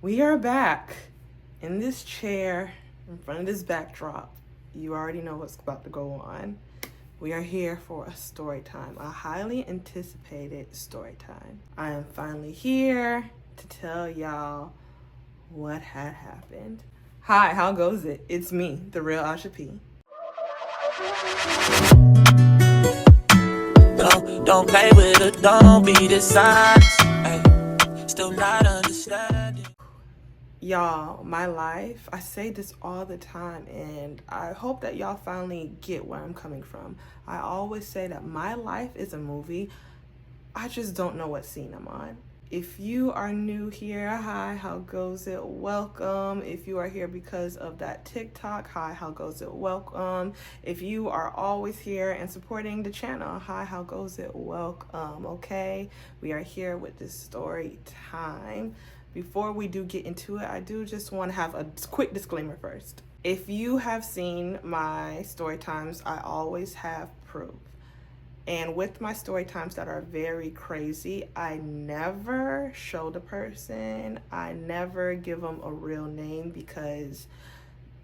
We are back in this chair in front of this backdrop. You already know what's about to go on. We are here for a story time, a highly anticipated story time. I am finally here to tell y'all what had happened. Hi, how goes it? It's me, the real Asha P. Don't play with it, don't be dishonest. Still not understanding. Y'all, my life, I say this all the time, and I hope that y'all finally get where I'm coming from. I always say that my life is a movie. I just don't know what scene I'm on. If you are new here, hi, how goes it? Welcome. If you are here because of that TikTok, hi, how goes it? Welcome. If you are always here and supporting the channel, hi, how goes it? Welcome. Okay, we are here with this story time. Before we do get into it, I do just want to have a quick disclaimer first. If you have seen my story times, I always have proof. And with my story times that are very crazy, I never show the person. I never give them a real name, because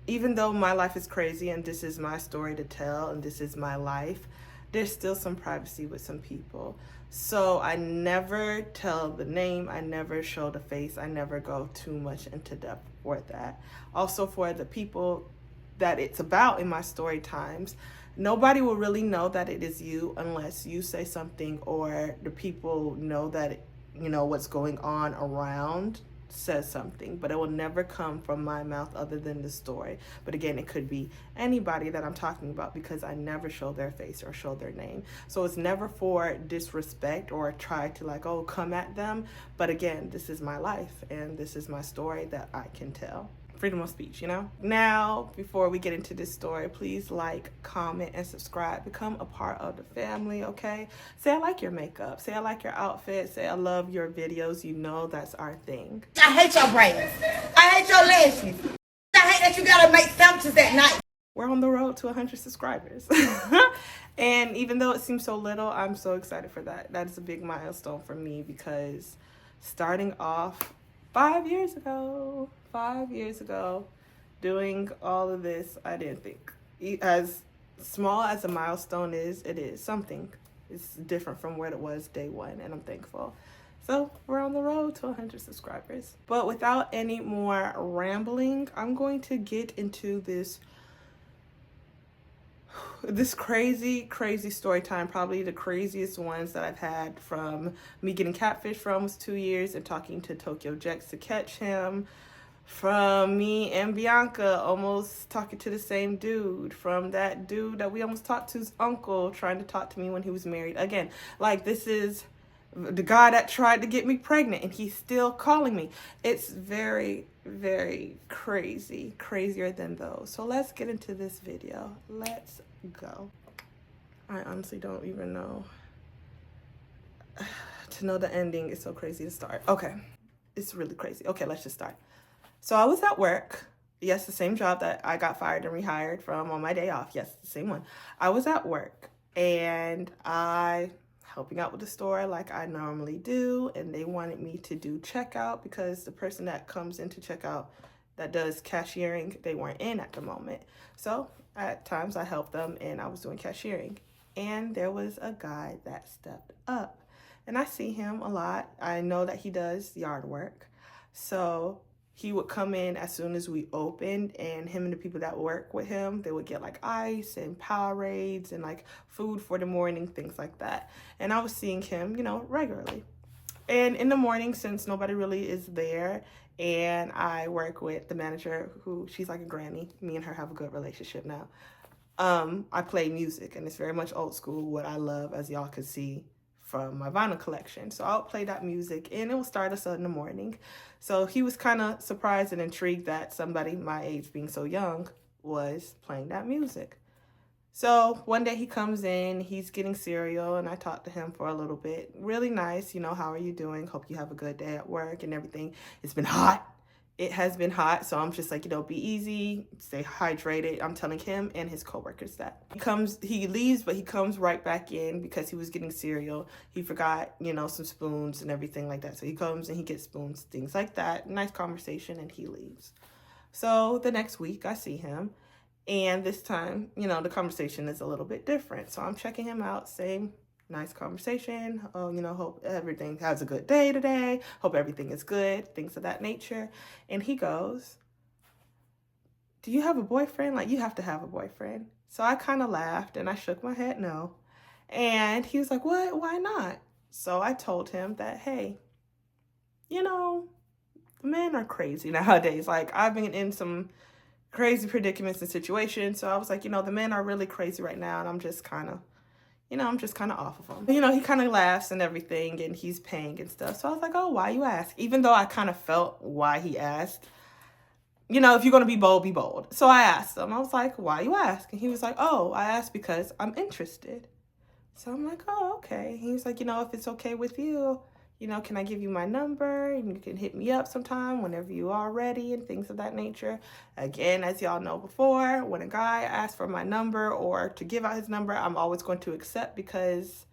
even though my life is crazy and this is my story to tell and this is my life, there's still some privacy with some people. So I never tell the name, I never show the face, I never go too much into depth for that. Also, for the people that it's about in my story times, nobody will really know that it is you unless you say something, or the people know that what's going on around says something, but it will never come from my mouth other than the story. But again, it could be anybody that I'm talking about, because I never show their face or show their name. So it's never for disrespect or try to come at them. But again, this is my life and this is my story that I can tell. Freedom of speech, Now, before we get into this story, please like, comment, and subscribe. Become a part of the family, okay? Say I like your makeup. Say I like your outfit. Say I love your videos. That's our thing. I hate your braids. I hate your lashes. I hate that you gotta make sandwiches at night. We're on the road to 100 subscribers. And even though it seems so little, I'm so excited for that. That is a big milestone for me, because starting off 5 years ago, doing all of this, I didn't think, as small as a milestone is, it is something. It's different from what it was day one, and I'm thankful. So we're on the road to 100 subscribers. But without any more rambling, I'm going to get into this crazy story time. Probably the craziest ones that I've had, from me getting catfish for almost 2 years and talking to Tokyo Jex to catch him, from me and Bianca almost talking to the same dude, from that dude that we almost talked to's uncle trying to talk to me when he was married. Again, this is the guy that tried to get me pregnant and he's still calling me. It's very, very crazy, crazier than those. So let's get into this video. Let's go. I honestly don't even know. To know the ending is so crazy to start. Okay, it's really crazy. Okay, let's just start. So I was at work. Yes, the same job that I got fired and rehired from on my day off. Yes, the same one. I was at work and helping out with the store like I normally do, and they wanted me to do checkout, because the person that comes into checkout that does cashiering, they weren't in at the moment. So at times I helped them and I was doing cashiering, and there was a guy that stepped up, and I see him a lot. I know that he does yard work. So he would come in as soon as we opened, and him and the people that work with him, they would get ice and Powerades and food for the morning, things like that. And I was seeing him, regularly. And in the morning, since nobody really is there, and I work with the manager, who she's like a granny, me and her have a good relationship now. I play music, and it's very much old school, what I love, as y'all can see from my vinyl collection. So I'll play that music, and it will start us in the morning. So he was kind of surprised and intrigued that somebody my age, being so young, was playing that music. So one day he comes in, he's getting cereal, and I talked to him for a little bit. Really nice, how are you doing? Hope you have a good day at work and everything. It's been hot. It has been hot, so I'm just like, be easy, stay hydrated. I'm telling him and his coworkers that. He leaves, but he comes right back in because he was getting cereal. He forgot, some spoons and everything like that. So he comes and he gets spoons, things like that. Nice conversation, and he leaves. So the next week I see him, and this time, the conversation is a little bit different. So I'm checking him out, same nice conversation. Oh, hope everything has a good day today. Hope everything is good, things of that nature. And he goes, do you have a boyfriend? Like, you have to have a boyfriend. So I kind of laughed and I shook my head no. And he was like, what? Why not? So I told him that, hey, men are crazy nowadays. Like, I've been in some crazy predicaments and situations. So I was like, the men are really crazy right now. And I'm just kind of off of him. He kind of laughs and everything, and he's paying and stuff. So I was like, oh, why you ask? Even though I kind of felt why he asked. If you're going to be bold, be bold. So I asked him. I was like, why you ask? And he was like, oh, I asked because I'm interested. So I'm like, oh, okay. He was like, if it's okay with you, can I give you my number and you can hit me up sometime whenever you are ready and things of that nature. Again, as y'all know before, when a guy asks for my number or to give out his number, I'm always going to accept because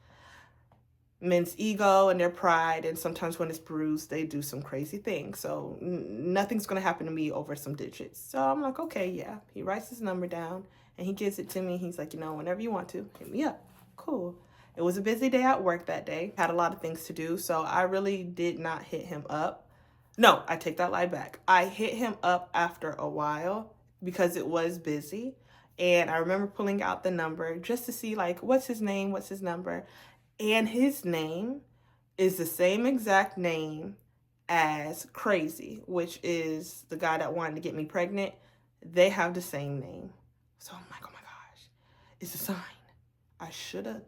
men's ego and their pride, and sometimes when it's bruised, they do some crazy things. So nothing's going to happen to me over some digits. So I'm like, okay, yeah. He writes his number down and he gives it to me. He's like, whenever you want to, hit me up. Cool. It was a busy day at work that day. Had a lot of things to do, so I really did not hit him up. No, I take that lie back. I hit him up after a while because it was busy. And I remember pulling out the number just to see, like, what's his name, what's his number. And his name is the same exact name as Crazy, which is the guy that wanted to get me pregnant. They have the same name. So I'm like, oh my gosh, it's a sign. I should have.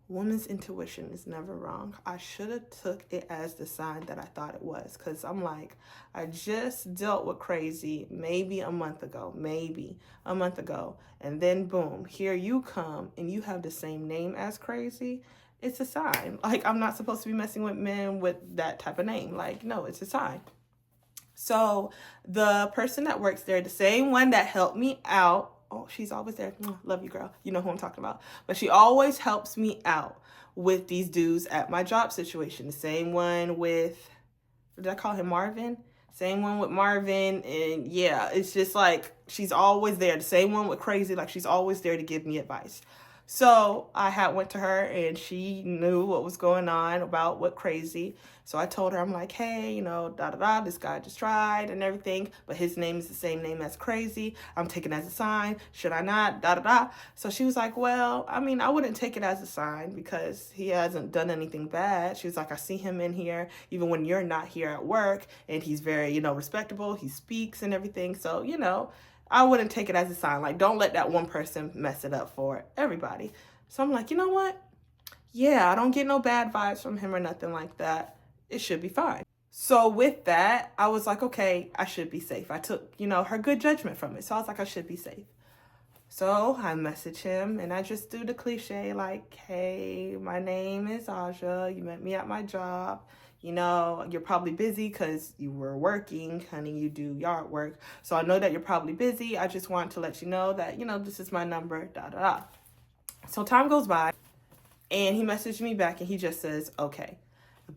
Woman's intuition is never wrong. I should have took it as the sign that I thought it was, because I'm like, I just dealt with Crazy maybe a month ago, and then boom, here you come and you have the same name as Crazy. It's a sign. Like, I'm not supposed to be messing with men with that type of name. Like, no, it's a sign. So the person that works there, the same one that helped me out, oh, she's always there. Love you, girl. You know who I'm talking about. But she always helps me out with these dudes at my job situation. The same one with, did I call him Marvin? Same one with Marvin. And yeah, it's just like, she's always there. The same one with Crazy. Like, she's always there to give me advice. So I went to her and she knew what was going on about what Crazy. So I told her, I'm like, hey, this guy just tried and everything, but his name is the same name as Crazy. I'm taking it as a sign. Should I not? So she was like, well, I mean, I wouldn't take it as a sign because he hasn't done anything bad. She was like, I see him in here even when you're not here at work, and he's very, respectable. He speaks and everything. So, I wouldn't take it as a sign. Like, don't let that one person mess it up for everybody. So I'm like, you know what? Yeah, I don't get no bad vibes from him or nothing like that. It should be fine. So with that, I was like, okay, I should be safe. I took, her good judgment from it. So I was like, I should be safe. So I message him and I just do the cliche, like, hey, my name is Aja. You met me at my job. You're probably busy because you were working, honey, you do yard work. So I know that you're probably busy. I just want to let you know that, this is my number, So time goes by and he messaged me back and he just says, okay.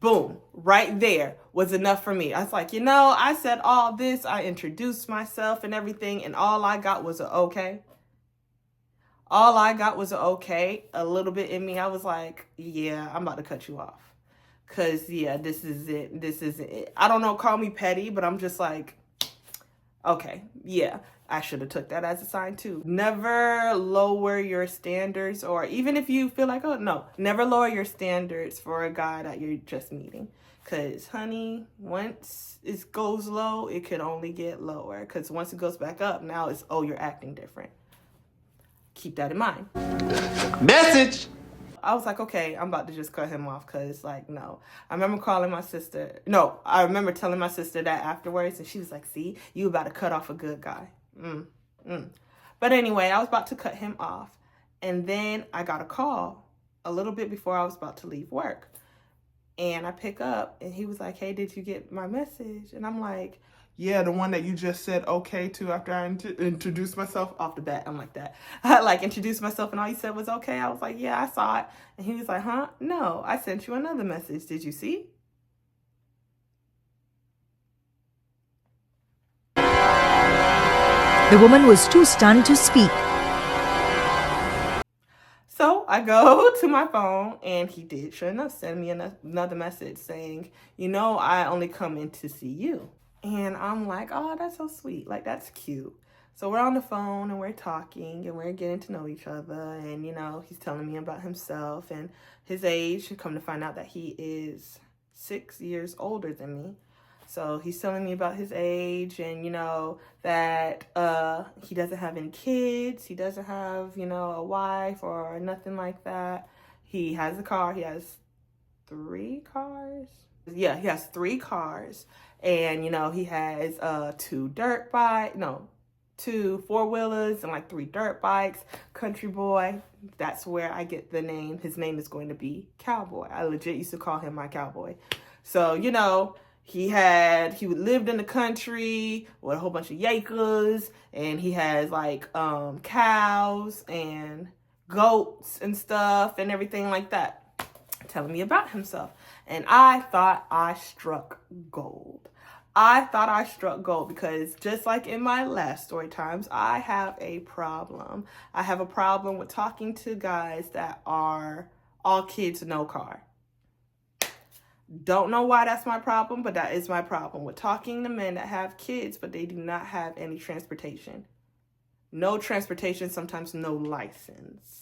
Boom, right there was enough for me. I was like, I said all this, I introduced myself and everything, and all I got was an okay. All I got was an okay. A little bit in me, I was like, yeah, I'm about to cut you off. Because, yeah, this is it. This isn't it. I don't know, call me petty, but I'm just like, okay, yeah, I should have took that as a sign too. Never lower your standards, or even if you feel like, oh, no, never lower your standards for a guy that you're just meeting. Because, honey, once it goes low, it could only get lower. Because once it goes back up, now it's, oh, you're acting different. Keep that in mind. Message! I was like, okay, I'm about to just cut him off because, like, no. I remember calling my sister. No, I remember telling my sister that afterwards, and she was like, see, you about to cut off a good guy. But anyway, I was about to cut him off, and then I got a call a little bit before I was about to leave work. And I pick up, and he was like, hey, did you get my message? And I'm like, Yeah, the one that you just said okay to after I introduced myself. off the bat, I'm like that. I like introduced myself, and all he said was okay. I was like, yeah, I saw it. And he was like, huh? No, I sent you another message. Did you see? The woman was too stunned to speak. So I go to my phone, and he did, sure enough, send me another message saying, I only come in to see you. And I'm like, oh, that's so sweet. Like, that's cute. So we're on the phone, and we're talking, and we're getting to know each other. And, he's telling me about himself and his age. Come to find out that he is 6 years older than me. So he's telling me about his age and, that he doesn't have any kids. He doesn't have, a wife or nothing like that. He has a car. He has 3 cars. Yeah, he has 3 cars. And, he has 2 4-wheelers and like 3 dirt bikes. Country boy. That's where I get the name. His name is going to be Cowboy. I legit used to call him my cowboy. So, he lived in the country with a whole bunch of acres, and he has like cows and goats and stuff and everything like that, telling me about himself. And I thought I struck gold. Because just like in my last story times, I have a problem. I have a problem with talking to guys that are all kids, no car. Don't know why that's my problem, but that is my problem with talking to men that have kids, but they do not have any transportation. No transportation, sometimes no license.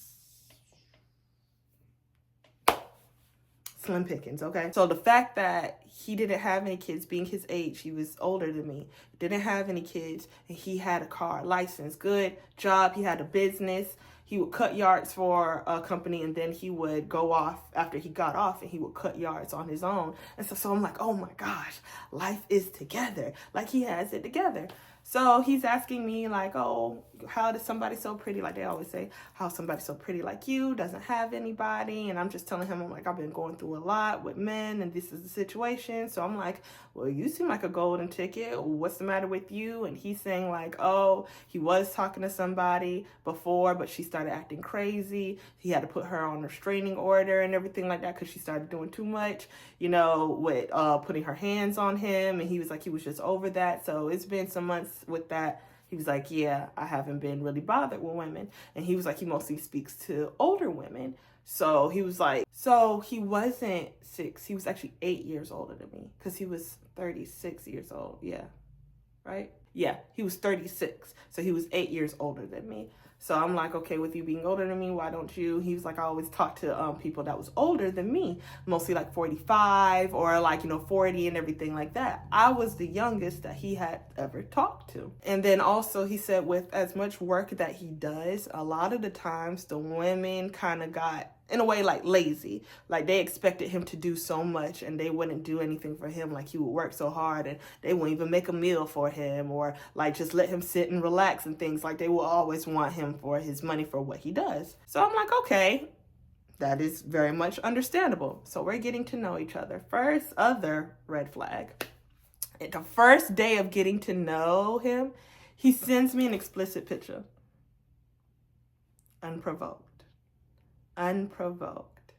Slim pickings, okay? So the fact that he didn't have any kids, being his age, he was older than me, didn't have any kids, and he had a car, license, good job, he had a business. He would cut yards for a company, and then he would go off after he got off, and he would cut yards on his own. And so I'm like, oh my gosh, life is together. Like, he has it together. So he's asking me like, oh, how does somebody so pretty, like they always say, how somebody so pretty like you doesn't have anybody? And I'm just telling him, I'm like, I've been going through a lot with men, and this is the situation. So I'm like, well, you seem like a golden ticket. What's the matter with you? And he's saying like, oh, he was talking to somebody before, but she started acting crazy. He had to put her on a restraining order and everything like that because she started doing too much, with putting her hands on him. And he was like, he was just over that. So it's been some months with that. He was like, yeah, I haven't been really bothered with women. And he was like, he mostly speaks to older women. So he was like, so he wasn't 6. He was actually 8 years older than me because he was 36 years old. Yeah. Right? Yeah, he was 36. So he was 8 years older than me. So I'm like, okay, with you being older than me, why don't you? He was like, I always talk to people that was older than me, mostly like 45 or like, 40 and everything like that. I was the youngest that he had ever talked to. And then also he said with as much work that he does, a lot of the times the women kind of got, in a way, like lazy. Like they expected him to do so much and they wouldn't do anything for him. Like he would work so hard and they wouldn't even make a meal for him or like just let him sit and relax and things. Like they will always want him for his money for what he does. So I'm like, okay, that is very much understandable. So we're getting to know each other. First, other red flag. The first day of getting to know him, he sends me an explicit picture. Unprovoked.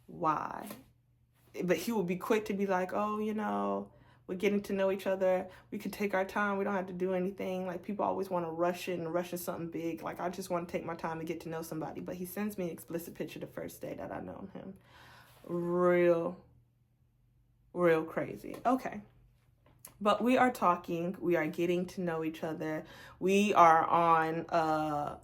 Why? But he would be quick to be like, oh, we're getting to know each other. We could take our time. We don't have to do anything. Like people always want to rush in something big. Like I just want to take my time and get to know somebody. But he sends me an explicit picture the first day that I known him. Real crazy. Okay. But we are talking, we are getting to know each other. We are on,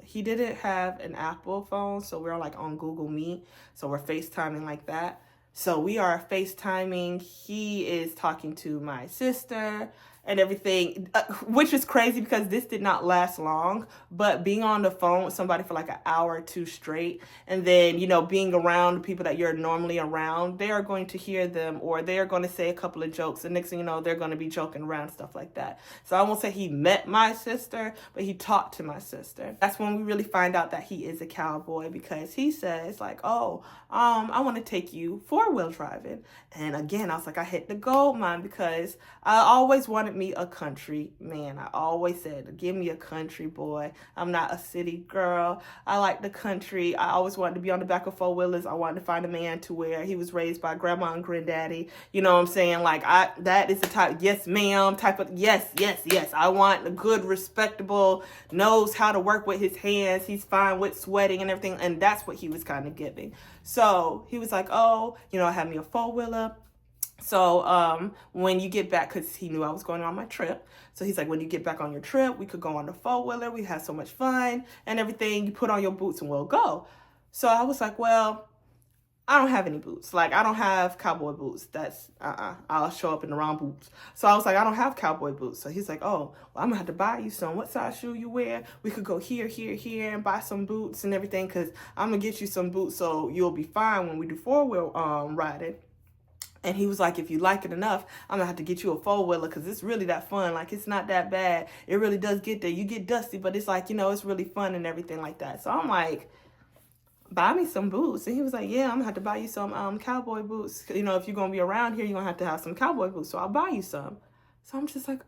he didn't have an Apple phone, so we're like on Google Meet. So we're FaceTiming like that. So we are FaceTiming. He is talking to my sister and everything, which is crazy because this did not last long, but being on the phone with somebody for like an hour or two straight, and then, you know, being around the people that you're normally around, they are going to hear them, or they are going to say a couple of jokes, and next thing you know, they're going to be joking around, stuff like that. So I won't say he met my sister, but he talked to my sister. That's when we really find out that he is a cowboy, because he says like, oh, I want to take you 4-wheel driving. And again, I was like, I hit the gold mine, because I always wanted me a country man. I always said, give me a country boy. I'm not a city girl. I like the country. I always wanted to be on the back of 4-wheelers. I wanted to find a man to where he was raised by grandma and granddaddy. You know what I'm saying? Like, that is the type, yes ma'am, type of, yes. I want a good, respectable, knows how to work with his hands. He's fine with sweating and everything. And that's what he was kind of giving. So he was like, oh, you know, I have me a 4-wheeler. So when you get back, because he knew I was going on my trip. So he's like, when you get back on your trip, we could go on the 4-wheeler. We had so much fun and everything. You put on your boots and we'll go. So I was like, well, I don't have any boots. Like, I don't have cowboy boots. That's, I'll show up in the wrong boots. So I was like, I don't have cowboy boots. So he's like, oh, well, I'm going to have to buy you some. What size shoe you wear? We could go here, and buy some boots and everything, because I'm going to get you some boots so you'll be fine when we do 4-wheel riding. And he was like, if you like it enough, I'm going to have to get you a 4-wheeler, because it's really that fun. Like, it's not that bad. It really does get there. You get dusty, but it's like, you know, it's really fun and everything like that. So I'm like, buy me some boots. And he was like, yeah, I'm gonna have to buy you some cowboy boots. You know, if you're gonna be around here, you're gonna have to have some cowboy boots, so I'll buy you some. So I'm just like,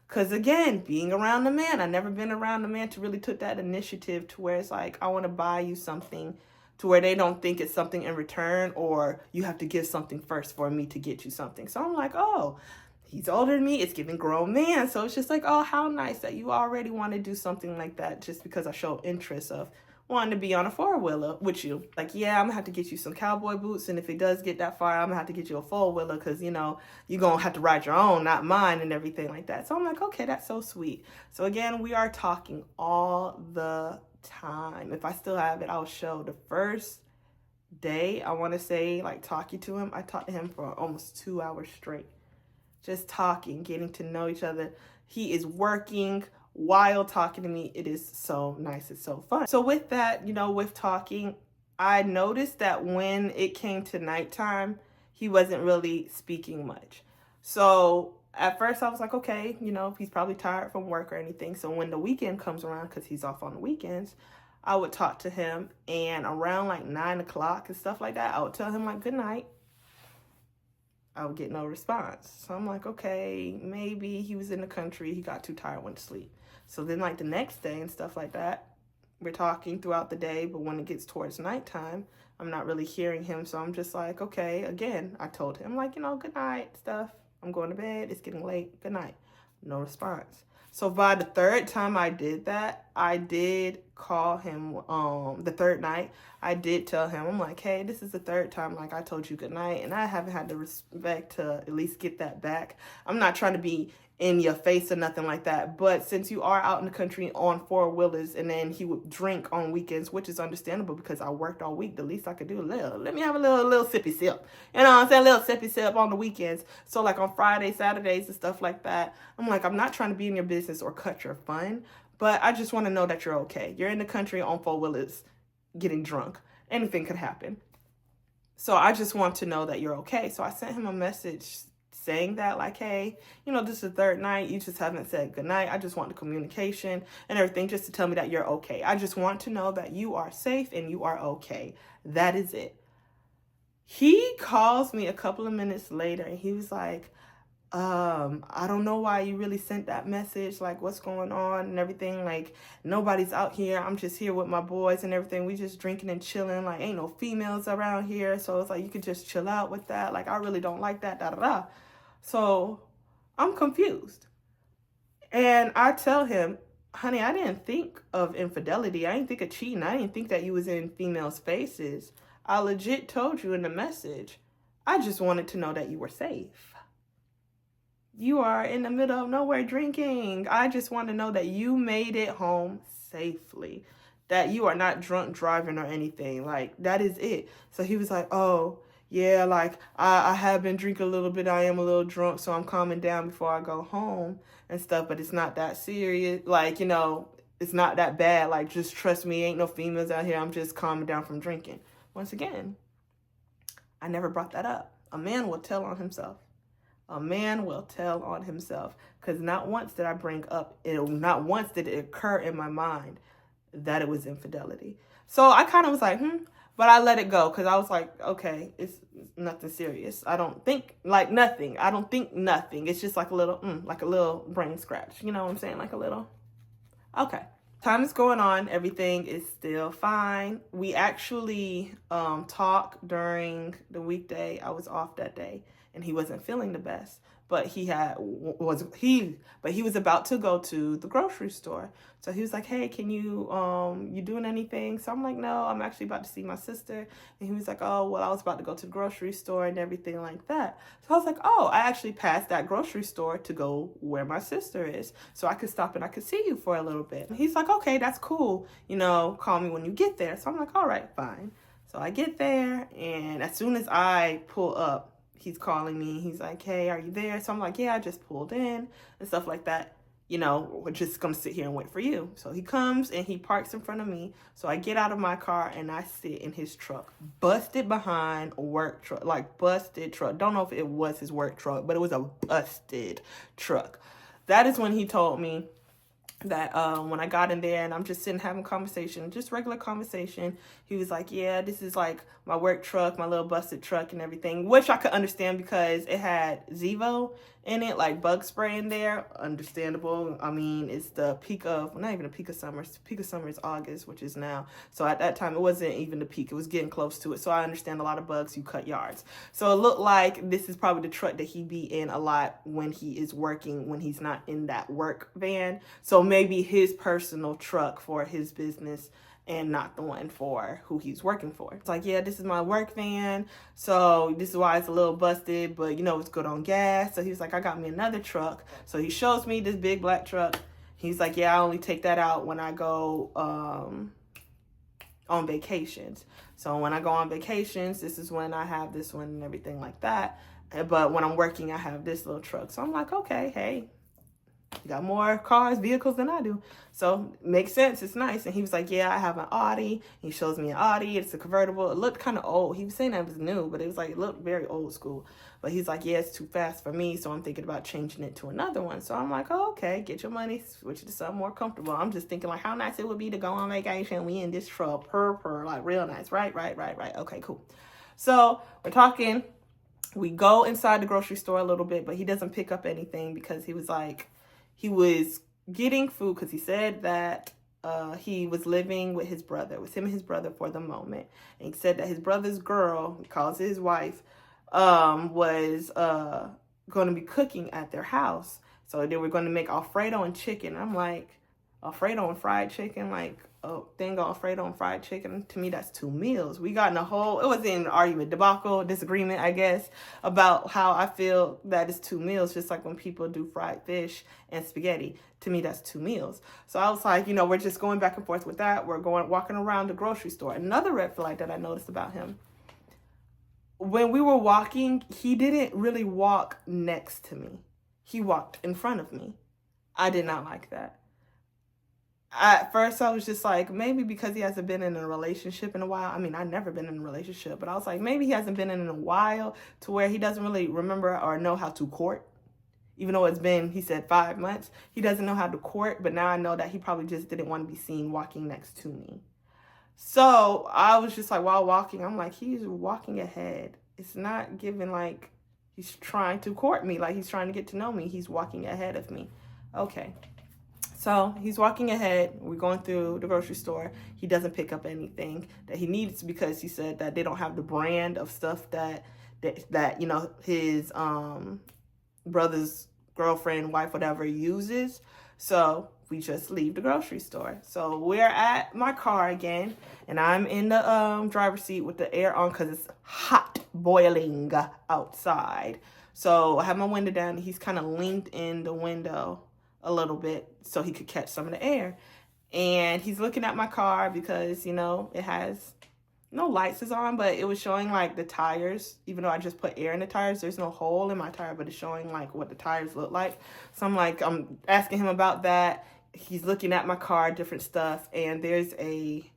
because again, being around the man, I've never been around the man to really took that initiative to where it's like, I want to buy you something, to where they don't think it's something in return, or you have to give something first for me to get you something. So I'm like, oh, he's older than me. It's giving grown man. So it's just like, oh, how nice that you already want to do something like that, just because I show interest of wanting to be on a 4-wheeler with you. Like, yeah, I'm gonna have to get you some cowboy boots, and if it does get that far, I'm gonna have to get you a 4-wheeler, because, you know, you're gonna have to ride your own, not mine, and everything like that. So I'm like, okay, that's so sweet. So again, we are talking all the time. If I still have it, I'll show. The first day, I want to say, like, talking to him, I talked to him for almost 2 hours straight, just talking, getting to know each other. He is working while talking to me. It is so nice. It's so fun. So with that, you know, with talking, I noticed that when it came to nighttime, he wasn't really speaking much. So at first I was like, okay, you know, he's probably tired from work or anything. So when the weekend comes around, because he's off on the weekends, I would talk to him, and around like 9 o'clock and stuff like that, I would tell him like, good night. I would get no response. So I'm like, okay, maybe he was in the country, he got too tired, went to sleep. So then like the next day and stuff like that, we're talking throughout the day, but when it gets towards nighttime, I'm not really hearing him. So I'm just like, okay, again, I told him like, you know, good night stuff. I'm going to bed. It's getting late. Good night. No response. So by the third time I did that, I did call him the third night. I did tell him, I'm like, hey, this is the third time, like, I told you good night, and I haven't had the respect to at least get that back. I'm not trying to be in your face or nothing like that, but since you are out in the country on 4-wheelers, and then he would drink on weekends, which is understandable because I worked all week, the least I could do, let me have a little sippy sip, you know what I'm saying, a little sippy sip on the weekends. So like on Fridays, Saturdays and stuff like that, I'm like, I'm not trying to be in your business or cut your fun, but I just want to know that you're okay. You're in the country on 4-wheelers getting drunk. Anything could happen. So I just want to know that you're okay. So I sent him a message saying that, like, hey, you know, this is the third night. You just haven't said goodnight. I just want the communication and everything just to tell me that you're okay. I just want to know that you are safe and you are okay. That is it. He calls me a couple of minutes later and he was like, I don't know why you really sent that message, like what's going on and everything, like nobody's out here, I'm just here with my boys and everything, we just drinking and chilling, like ain't no females around here, so it's like you could just chill out with that, like I really don't like that, da da da. So I'm confused, and I tell him, honey, I didn't think of infidelity, I didn't think of cheating, I didn't think that you was in females' faces. I legit told you in the message, I just wanted to know that you were safe. You are in the middle of nowhere drinking. I just want to know that you made it home safely, that you are not drunk driving or anything. Like, that is it. So he was like, oh, yeah, like I have been drinking a little bit. I am a little drunk, so I'm calming down before I go home and stuff. But it's not that serious. Like, it's not that bad. Like, just trust me, ain't no females out here. I'm just calming down from drinking. Once again, I never brought that up. A man will tell on himself. A man will tell on himself. Because not once did I bring up it. Not once did it occur in my mind that it was infidelity. So I kind of was like, but I let it go because I was like, okay, it's nothing serious. I don't think like nothing. I don't think nothing. It's just like a little brain scratch. You know what I'm saying? Like a little. Okay. Time is going on. Everything is still fine. We actually talk during the weekday. I was off that day and he wasn't feeling the best. But he was about to go to the grocery store. So he was like, hey, can you doing anything? So I'm like, no, I'm actually about to see my sister. And he was like, oh, well, I was about to go to the grocery store and everything like that. So I was like, oh, I actually passed that grocery store to go where my sister is. So I could stop and I could see you for a little bit. And he's like, okay, that's cool. Call me when you get there. So I'm like, all right, fine. So I get there and as soon as I pull up, he's calling me. He's like, hey, are you there? So I'm like, yeah, I just pulled in and stuff like that. We're just going to sit here and wait for you. So he comes and he parks in front of me. So I get out of my car and I sit in his truck. Busted behind work truck, like busted truck. Don't know if it was his work truck, but it was a busted truck. That is when he told me that when I got in there and I'm just sitting having conversation, just regular conversation, he was like, yeah, this is like my work truck, my little busted truck and everything, which I could understand because it had Zevo in it, like bug spray in there. Understandable. I mean, it's the peak of, well, not even the peak of summer. The peak of summer is August, which is now. So at that time, it wasn't even the peak. It was getting close to it. So I understand a lot of bugs, you cut yards. So it looked like this is probably the truck that he be in a lot when he is working, when he's not in that work van. So maybe his personal truck for his business and not the one for who he's working for. It's like, yeah, this is my work van, so this is why it's a little busted, but it's good on gas. So he was like, I got me another truck. So he shows me this big black truck. He's like, yeah, I only take that out when I go on vacations. So when I go on vacations, this is when I have this one and everything like that. But when I'm working, I have this little truck. So I'm like, okay, hey, you got more vehicles than I do. So makes sense. It's nice. And he was like, yeah, I have an Audi. He shows me an Audi. It's a convertible. It looked kind of old. He was saying that it was new, but it was like, it looked very old school. But he's like, yeah, it's too fast for me. So I'm thinking about changing it to another one. So I'm like, oh, okay, get your money, switch it to something more comfortable. I'm just thinking like how nice it would be to go on vacation. We in this truck, like real nice. Right. Okay, cool. So we're talking. We go inside the grocery store a little bit, but he doesn't pick up anything because he was like, he was getting food because he said that he was living with his brother. It was him and his brother for the moment. And he said that his brother's girl, he calls it his wife, was going to be cooking at their house. So they were going to make Alfredo and chicken. I'm like, Alfredo and fried chicken? Like, a thing of Alfredo and fried chicken? To me, that's 2 meals. We got in it was in an argument, disagreement, I guess, about how I feel that it's 2 meals, just like when people do fried fish and spaghetti. To me, that's 2 meals. So I was like, we're just going back and forth with that. We're walking around the grocery store. Another red flag that I noticed about him, when we were walking, he didn't really walk next to me. He walked in front of me. I did not like that. At first, I was just like, maybe because he hasn't been in a relationship in a while. I mean, I've never been in a relationship, but I was like, maybe he hasn't been in a while to where he doesn't really remember or know how to court. Even though it's been, he said, 5 months. He doesn't know how to court, but now I know that he probably just didn't want to be seen walking next to me. So I was just like, while walking, I'm like, he's walking ahead. It's not giving like he's trying to court me, like he's trying to get to know me. He's walking ahead of me. Okay. So he's walking ahead. We're going through the grocery store. He doesn't pick up anything that he needs because he said that they don't have the brand of stuff that his brother's girlfriend, wife, whatever uses. So we just leave the grocery store. So we're at my car again, and I'm in the driver's seat with the air on because it's hot, boiling outside. So I have my window down. And he's kind of leaned in the window a little bit so he could catch some of the air. And he's looking at my car because, it has no lights is on, but it was showing like the tires. Even though I just put air in the tires, there's no hole in my tire, but it's showing like what the tires look like. So I'm asking him about that. He's looking at my car, different stuff, and there's a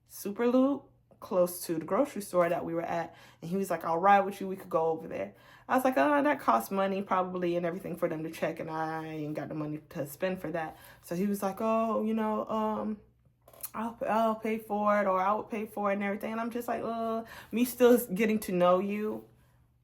super loop close to the grocery store that we were at, and he was like, I'll ride with you, we could go over there. I was like, oh, that costs money probably and everything for them to check, and I ain't got the money to spend for that. So he was like, oh, I'll pay for it, or I would pay for it and everything. And I'm just like, me still getting to know you,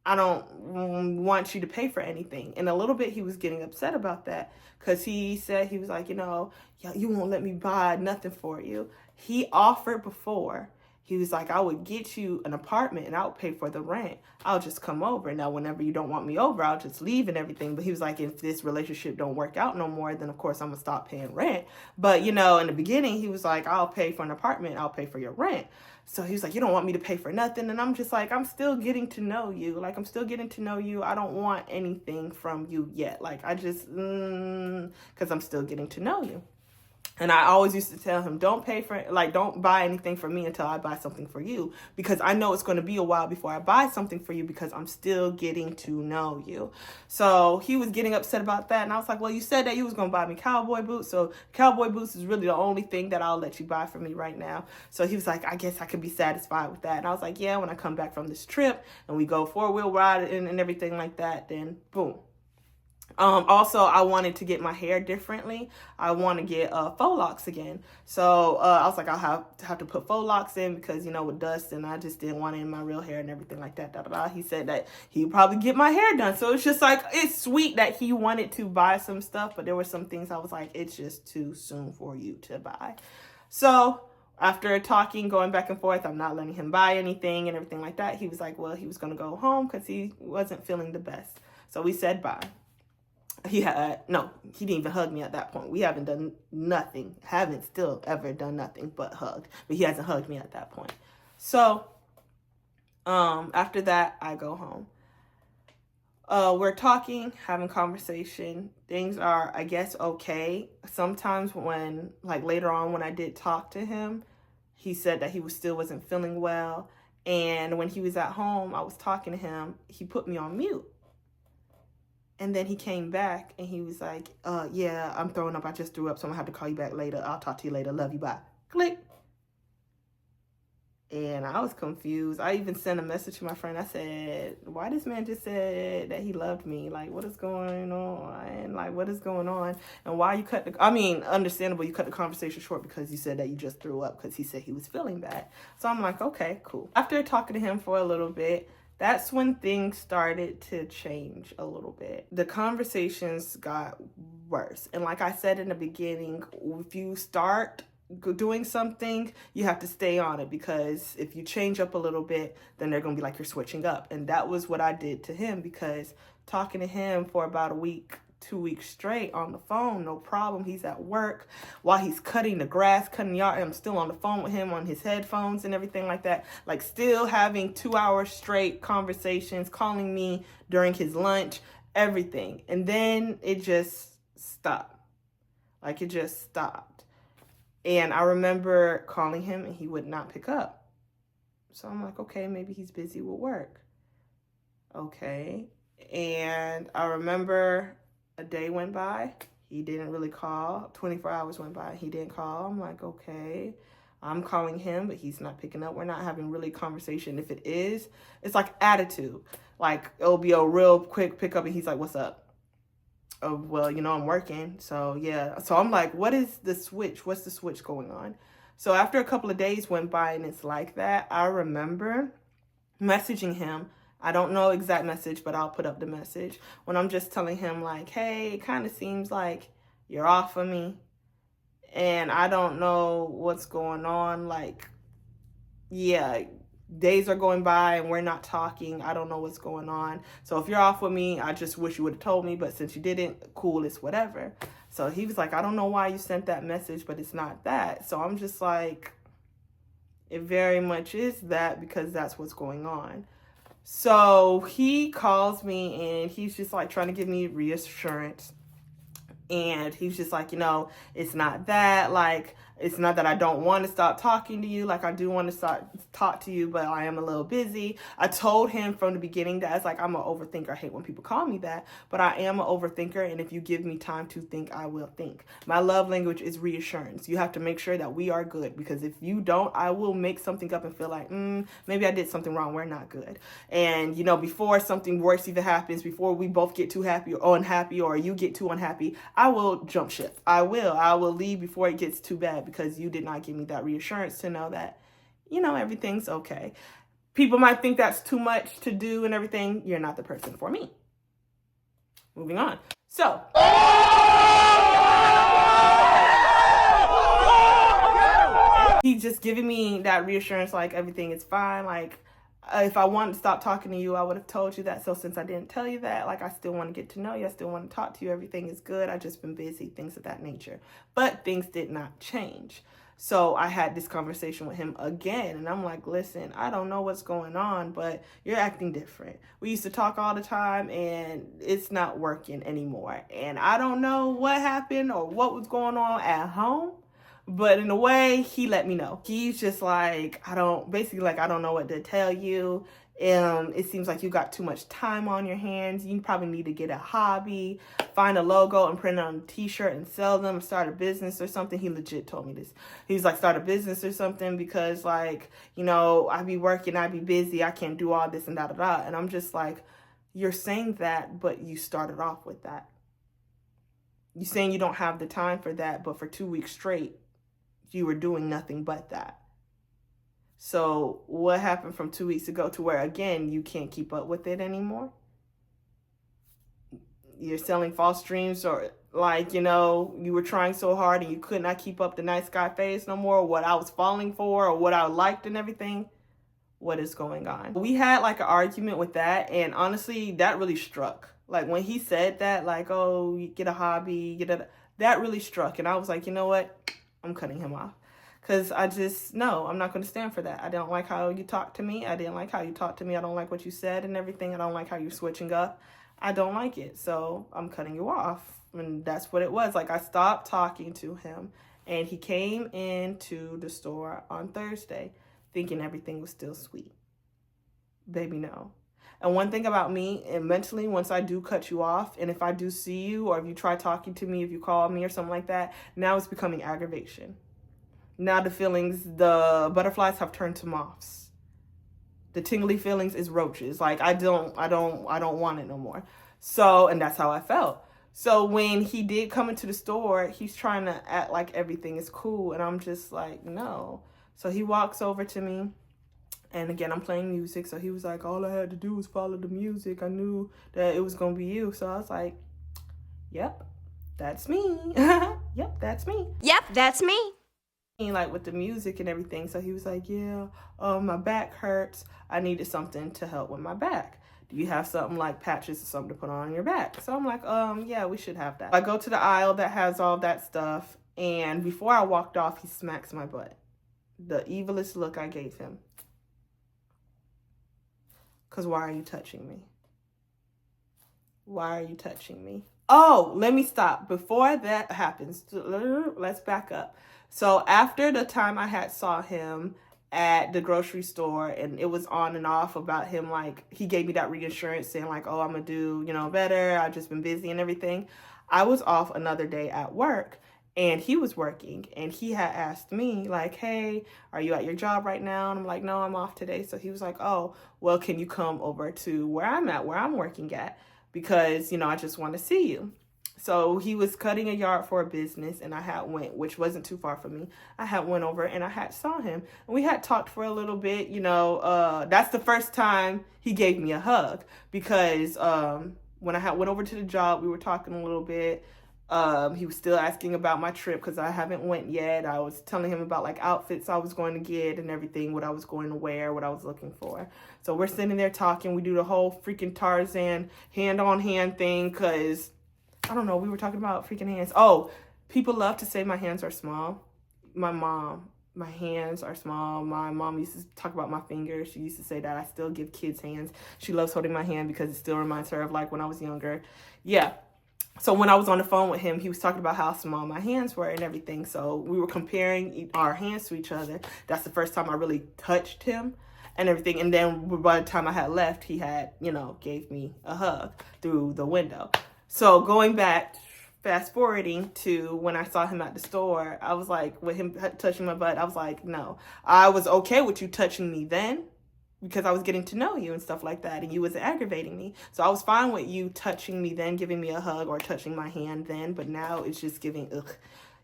I don't want you to pay for anything. And a little bit he was getting upset about that, because he said, he was like, yeah, you won't let me buy nothing for you. He offered before. He was like, I would get you an apartment and I would pay for the rent. I'll just come over. Now, whenever you don't want me over, I'll just leave and everything. But he was like, if this relationship don't work out no more, then of course I'm going to stop paying rent. But, in the beginning, he was like, I'll pay for an apartment. I'll pay for your rent. So he was like, you don't want me to pay for nothing. And I'm just like, I'm still getting to know you. Like, I'm still getting to know you. I don't want anything from you yet. Like, I just, because I'm still getting to know you. And I always used to tell him, don't buy anything for me until I buy something for you, because I know it's going to be a while before I buy something for you, because I'm still getting to know you. So he was getting upset about that. And I was like, well, you said that you was going to buy me cowboy boots. So cowboy boots is really the only thing that I'll let you buy for me right now. So he was like, I guess I could be satisfied with that. And I was like, yeah, when I come back from this trip and we go 4-wheel ride and everything like that, then boom. Also, I wanted to get my hair differently. I want to get faux locks again. So I was like, I'll have to put faux locks in, because, with dust, and I just didn't want it in my real hair and everything like that. He said that he would probably get my hair done. So it's just like, it's sweet that he wanted to buy some stuff, but there were some things I was like, it's just too soon for you to buy. So after talking, going back and forth, I'm not letting him buy anything and everything like that. He was like, well, he was going to go home because he wasn't feeling the best. So we said bye. He didn't even hug me at that point. We haven't done nothing. Haven't still ever done nothing but hugged. But he hasn't hugged me at that point. So, after that, I go home. We're talking, having conversation. Things are, I guess, okay. Sometimes when, later on when I did talk to him, he said that he still wasn't feeling well. And when he was at home, I was talking to him. He put me on mute. And then he came back and he was like, yeah, I'm throwing up. I just threw up, so I'm going to have to call you back later. I'll talk to you later. Love you. Bye. Click. And I was confused. I even sent a message to my friend. I said, why this man just said that he loved me? Like, what is going on? And what is going on? And why you understandable, you cut the conversation short because you said that you just threw up, because he said he was feeling bad. So I'm like, okay, cool. After talking to him for a little bit, that's when things started to change a little bit. The conversations got worse. And like I said in the beginning, if you start doing something, you have to stay on it, because if you change up a little bit, then they're going to be like you're switching up. And that was what I did to him, because talking to him for about a week, 2 weeks straight on the phone, no problem. He's at work while he's cutting the grass, cutting the yard. I'm still on the phone with him on his headphones and everything like that. Like, still having 2 hours straight conversations, calling me during his lunch, everything. And then it just stopped. It just stopped. And I remember calling him and he would not pick up. So I'm like, okay, maybe he's busy with work. Okay. And I remember a day went by, he didn't really call. 24 hours went by, he didn't call. I'm like, okay. I'm calling him, but he's not picking up. We're not having really conversation. If it is, it's like attitude. It'll be a real quick pickup, and he's like, what's up? Oh, well, I'm working. So, yeah. So I'm like, what is the switch? What's the switch going on? So after a couple of days went by and it's like that, I remember messaging him. I don't know exact message, but I'll put up the message when I'm just telling him hey, it kind of seems like you're off of me and I don't know what's going on. Yeah, days are going by and we're not talking. I don't know what's going on. So if you're off with me, I just wish you would have told me, but since you didn't, cool, it's whatever. So he was like, I don't know why you sent that message, but it's not that. So I'm just like, it very much is that, because that's what's going on. So he calls me and he's just trying to give me reassurance. And he's just like, it's not that. It's not that I don't want to stop talking to you. Like, I do want to talk to you, but I am a little busy. I told him from the beginning that it's like, I'm an overthinker. I hate when people call me that, but I am an overthinker. And if you give me time to think, I will think. My love language is reassurance. You have to make sure that we are good, because if you don't, I will make something up and feel like, maybe I did something wrong. We're not good. And, you know, before something worse even happens, before we both get too happy or unhappy, or you get too unhappy, I will jump ship. I will leave before it gets too bad, because you did not give me that reassurance to know that, you know, everything's okay. People might think that's too much to do and everything. You're not the person for me. Moving on. So, he's just giving me that reassurance, like everything is fine. Like, if I wanted to stop talking to you, I would have told you that. So since I didn't tell you that, like, I still want to get to know you. I still want to talk to you. Everything is good. I just been busy, things of that nature. But things did not change. So I had this conversation with him again, and I'm like, listen, I don't know what's going on, but you're acting different. We used to talk all the time, and it's not working anymore. And I don't know what happened or what was going on at home, but in a way, he let me know. He's just like, I don't know what to tell you. It seems like you got too much time on your hands. You probably need to get a hobby, find a logo and print it on a t-shirt and sell them, or start a business or something. He legit told me this. He's like, start a business or something, because, like, you know, I be working, I be busy, I can't do all this and da-da-da. And I'm just like, you're saying that, but you started off with that. You're saying you don't have the time for that, but for 2 weeks straight, you were doing nothing but that. So what happened from 2 weeks ago to where, again, you can't keep up with it anymore? You're selling false dreams, or, like, you know, you were trying so hard and you could not keep up the nice guy face no more, or what I was falling for, or what I liked and everything. What is going on? We had like an argument with that, and honestly, that really struck. Like, when he said that, like, oh, you get a hobby, that really struck. And I was like, you know what? I'm cutting him off. Because no, I'm not going to stand for that. I don't like how you talk to me. I didn't like how you talked to me. I don't like what you said and everything. I don't like how you're switching up. I don't like it. So I'm cutting you off. And that's what it was. Like, I stopped talking to him. And he came into the store on Thursday thinking everything was still sweet. Baby, no. And one thing about me, and mentally, once I do cut you off, and if I do see you, or if you try talking to me, if you call me or something like that, now it's becoming aggravation. Now the feelings, the butterflies have turned to moths. The tingly feelings is roaches. Like, I don't want it no more. So, and that's how I felt. So when he did come into the store, he's trying to act like everything is cool. And I'm just like, no. So he walks over to me. And again, I'm playing music. So he was like, all I had to do was follow the music. I knew that it was going to be you. So I was like, yep, that's me. Yep, that's me. Yep, that's me. Like, with the music and everything. So he was like, yeah, my back hurts. I needed something to help with my back. Do you have something like patches or something to put on your back? So I'm like, yeah, we should have that. I go to the aisle that has all that stuff. And before I walked off, he smacks my butt. The evilest look I gave him. Because why are you touching me? Why are you touching me? Oh, let me stop. Before that happens, let's back up. So after the time I had saw him at the grocery store, and it was on and off about him, like, he gave me that reassurance saying like, oh, I'm gonna do, you know, better. I've just been busy and everything. I was off another day at work, and he was working, and he had asked me like, hey, are you at your job right now? And I'm like, no, I'm off today. So he was like, oh, well, can you come over to where I'm at, where I'm working at? Because, you know, I just want to see you. So he was cutting a yard for a business, and I had went, which wasn't too far from me. I had went over and I had saw him, and we had talked for a little bit. You know, that's the first time he gave me a hug, because when I went over to the job, we were talking a little bit. He was still asking about my trip because I haven't went yet. I was telling him about like outfits I was going to get and everything, what I was going to wear, what I was looking for. So we're sitting there talking. We do the whole freaking Tarzan hand-on-hand thing because, I don't know, we were talking about freaking hands. Oh, people love to say my hands are small. My hands are small. My mom used to talk about my fingers. She used to say that I still give kids hands. She loves holding my hand because it still reminds her of like when I was younger. Yeah. So when I was on the phone with him, he was talking about how small my hands were and everything. So we were comparing our hands to each other. That's the first time I really touched him and everything. And then by the time I had left, he had, gave me a hug through the window. So going back, fast forwarding to when I saw him at the store, I was like, with him touching my butt, I was like, no. I was okay with you touching me then, because I was getting to know you and stuff like that, and you was aggravating me. So I was fine with you touching me then, giving me a hug, or touching my hand then, but now it's just giving,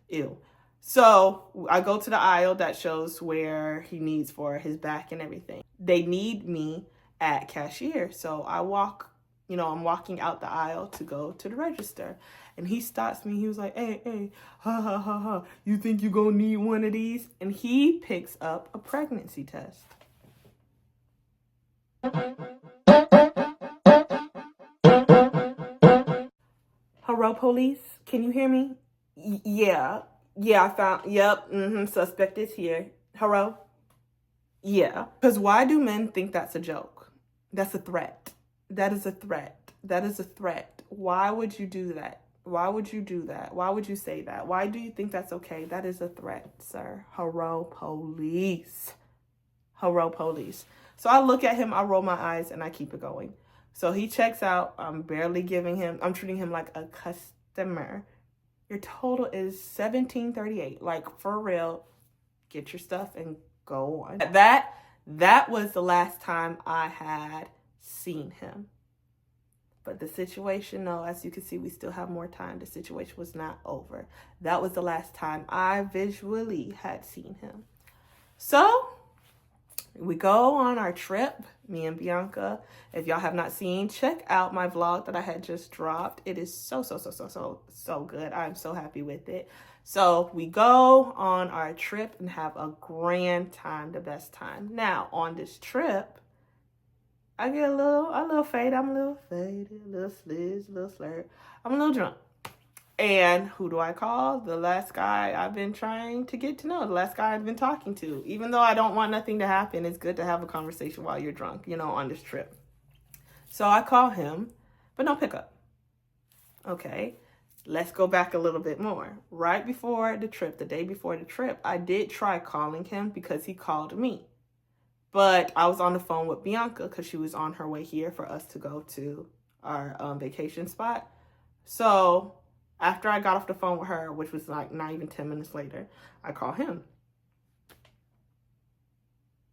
ew. So I go to the aisle that shows where he needs for his back and everything. They need me at cashier. So I walk, I'm walking out the aisle to go to the register. And he stops me. He was like, hey, ha, ha, ha, ha. You think you gonna need one of these? And he picks up a pregnancy test. Hello, police? Can you hear me? Yeah, I found, yep, suspect is here. Hello? Yeah. Because why do men think that's a joke? That's a threat. That is a threat. That is a threat. Why would you do that? Why would you do that? Why would you say that? Why do you think that's okay? That is a threat, sir. Hello, police. Hello, police. So I look at him, I roll my eyes, and I keep it going. So he checks out. I'm treating him like a customer. Your total is $17.38. Like, for real, get your stuff and go on. That was the last time I had seen him. But the situation, no, as you can see, we still have more time. The situation was not over. That was the last time I visually had seen him. So we go on our trip, me and Bianca. If y'all have not seen, check out my vlog that I had just dropped. It is so good. I'm so happy with it. So we go on our trip and have a grand time, the best time. Now, on this trip, I get a little faded. I'm a little faded, a little sliz, a little slurred. I'm a little drunk. And who do I call? The last guy I've been trying to get to know, the last guy I've been talking to. Even though I don't want nothing to happen, it's good to have a conversation while you're drunk, on this trip. So I call him, but no pickup. Okay, let's go back a little bit more. Right before the trip, the day before the trip, I did try calling him because he called me. But I was on the phone with Bianca because she was on her way here for us to go to our vacation spot. So after I got off the phone with her, which was like not even 10 minutes later, I call him.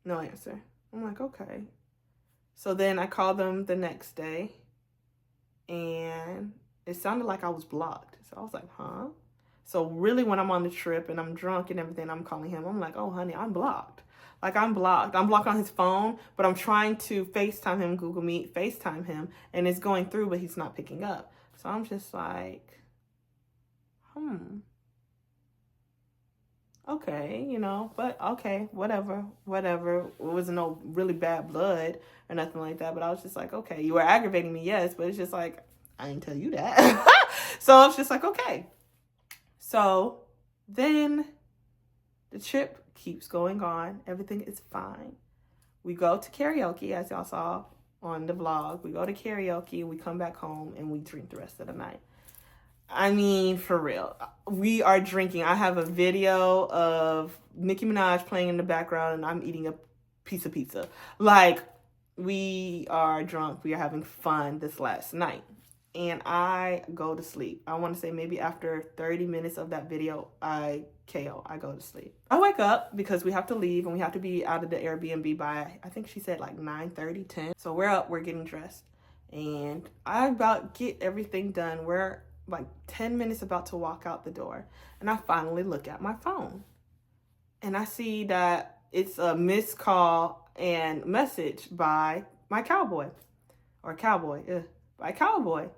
No answer. I'm like, okay. So then I called them the next day, and it sounded like I was blocked. So I was like, huh? So really, when I'm on the trip and I'm drunk and everything, I'm calling him. I'm like, oh, honey, I'm blocked. Like, I'm blocked. I'm blocked on his phone, but I'm trying to FaceTime him, Google Meet, FaceTime him, and it's going through, but he's not picking up. So I'm just like, okay, but okay, whatever. It wasn't no really bad blood or nothing like that, but I was just like, okay, you were aggravating me, yes, but it's just like, I didn't tell you that. So I was just like, okay. So then the trip keeps going on. Everything is fine. We go to karaoke, as y'all saw on the vlog. We go to karaoke, we come back home, and we drink the rest of the night. I mean, for real. We are drinking. I have a video of Nicki Minaj playing in the background, and I'm eating a piece of pizza. Like, we are drunk. We are having fun this last night. And I go to sleep. I want to say maybe after 30 minutes of that video, I KO. I go to sleep. I wake up because we have to leave and we have to be out of the Airbnb by, I think she said like 9:30, 10. So we're up, we're getting dressed. And I about get everything done. We're like 10 minutes about to walk out the door. And I finally look at my phone. And I see that it's a missed call and message by my cowboy. By cowboy.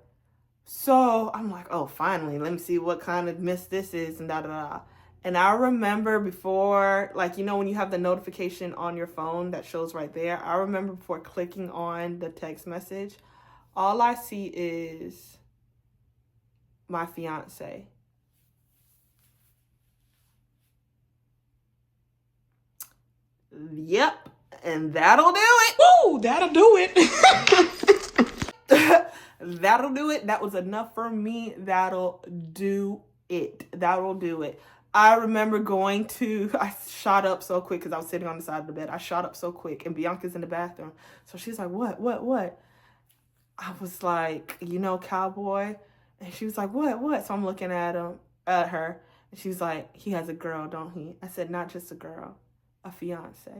So I'm like, oh, finally, let me see what kind of miss this is and da-da-da. And I remember before, like, when you have the notification on your phone that shows right there, I remember before clicking on the text message, all I see is my fiancé. Yep, and that'll do it. Woo, that'll do it. That'll do it. That was enough for me. That'll do it. That'll do it. I remember I shot up so quick because I was sitting on the side of the bed. I shot up so quick, and Bianca's in the bathroom. So she's like, what? I was like, cowboy. And she was like, what? So I'm looking at her. And she was like, he has a girl, don't he? I said, not just a girl, a fiance.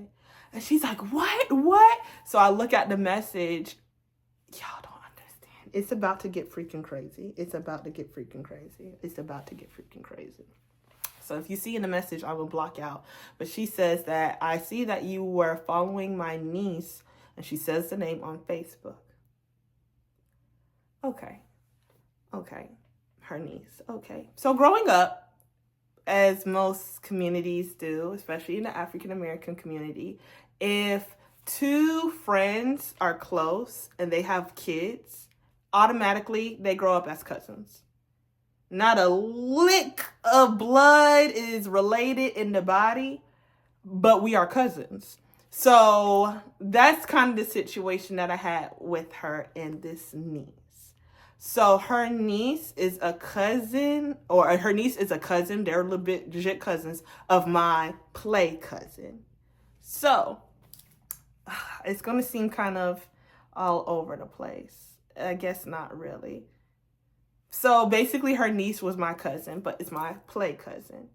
And she's like, what? So I look at the message. Y'all don't understand. It's about to get freaking crazy. So if you see in the message, I will block out. But she says that, I see that you were following my niece. And she says the name on Facebook. Okay. Her niece. Okay. So growing up, as most communities do, especially in the African American community, if two friends are close and they have kids, automatically they grow up as cousins. Not a lick of blood is related in the body, but we are cousins. So that's kind of the situation that I had with her and this niece. So her niece is a cousin, they're legit cousins of my play cousin. So it's going to seem kind of all over the place. I guess not really. So basically her niece was my cousin, but it's my play cousin.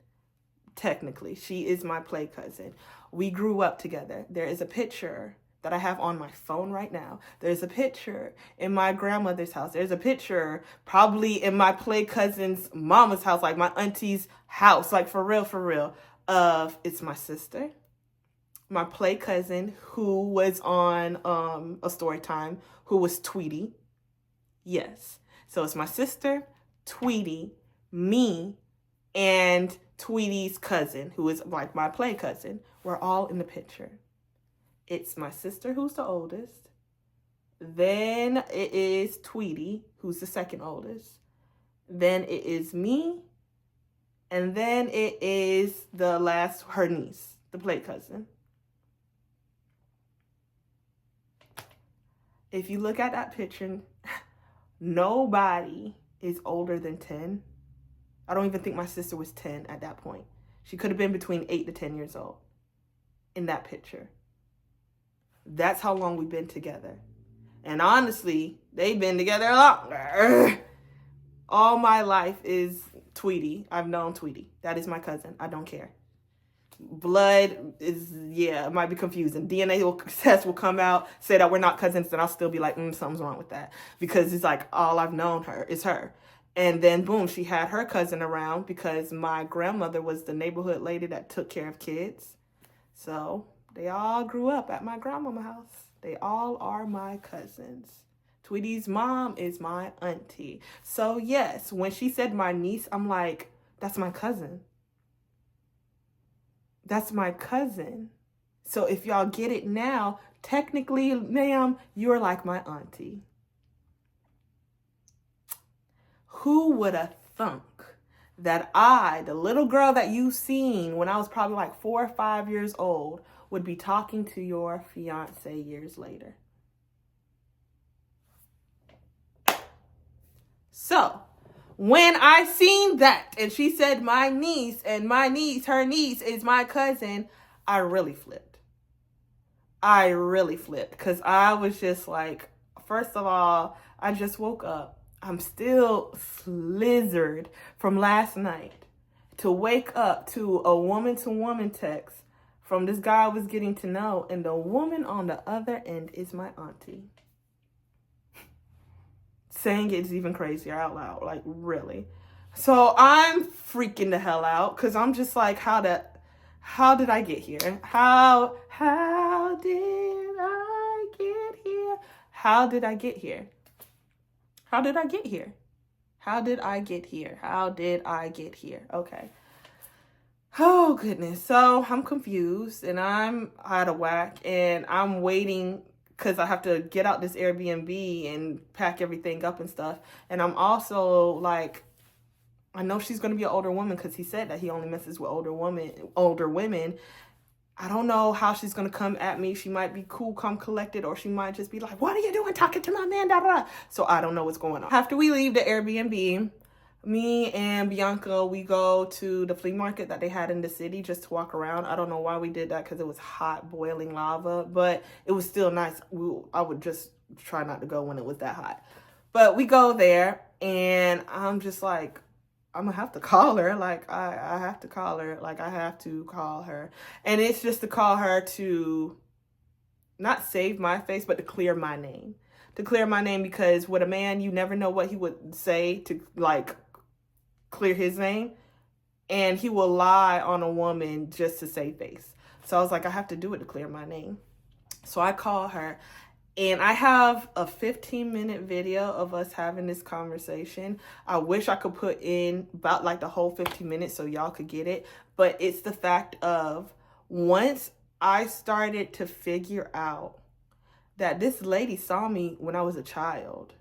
Technically, she is my play cousin. We grew up together. There is a picture that I have on my phone right now. There's a picture in my grandmother's house. There's a picture probably in my play cousin's mama's house, like my auntie's house, like for real, it's my sister, my play cousin who was on a Storytime, who was Tweety. Yes. So it's my sister, Tweety, me, and Tweety's cousin, who is like my play cousin. We're all in the picture. It's my sister, who's the oldest. Then it is Tweety, who's the second oldest. Then it is me. And then it is her niece, the play cousin. If you look at that picture, nobody is older than 10. I don't even think my sister was 10 at that point. She could have been between 8 to 10 years old in that picture. That's how long we've been together. And honestly, they've been together longer. All my life is Tweety. I've known Tweety. That is my cousin. I don't care. Blood is, it might be confusing. test will come out, say that we're not cousins, then I'll still be like, something's wrong with that. Because it's like, all I've known her is her. And then boom, she had her cousin around because my grandmother was the neighborhood lady that took care of kids. So they all grew up at my grandmama's house. They all are my cousins. Tweety's mom is my auntie. So yes, when she said my niece, I'm like, that's my cousin. That's my cousin. So if y'all get it now, technically, ma'am, you're like my auntie. Who would have thunk that I, the little girl that you seen when I was probably like 4 or 5 years old, would be talking to your fiance years later? So when I seen that and she said my niece and her niece is my cousin, I really flipped. Because I was just like, first of all, I just woke up. I'm still slizzard from last night to wake up to a woman-to-woman text from this guy I was getting to know, and the woman on the other end is my auntie. Saying it's even crazier out loud, like really. So I'm freaking the hell out because I'm just like, how did I get here? How did I get here? How did I get here? How did I get here? How did I get here? How did I get here? Okay. Oh, goodness. So I'm confused and I'm out of whack and I'm waiting because I have to get out this Airbnb and pack everything up and stuff. And I'm also like, I know she's going to be an older woman because he said that he only messes with older women. I don't know how she's gonna come at me. She might be cool, calm, collected, or she might just be like, what are you doing talking to my man, da, da, da. So I don't know what's going on. After we leave the Airbnb, me and Bianca, we go to the flea market that they had in the city just to walk around. I don't know why we did that, because it was hot, boiling lava, but it was still nice. I would just try not to go when it was that hot. But we go there, and I'm just like, I'm gonna have to call her. Like, I have to call her. Like, I have to call her. And it's just to call her to not save my face, but to clear my name. To clear my name, because with a man, you never know what he would say to, like, clear his name. And he will lie on a woman just to save face. So I was like, I have to do it to clear my name. So I call her. And I have a 15-minute video of us having this conversation. I wish I could put in about like the whole 15 minutes so y'all could get it. But it's the fact of, once I started to figure out that this lady saw me when I was a child.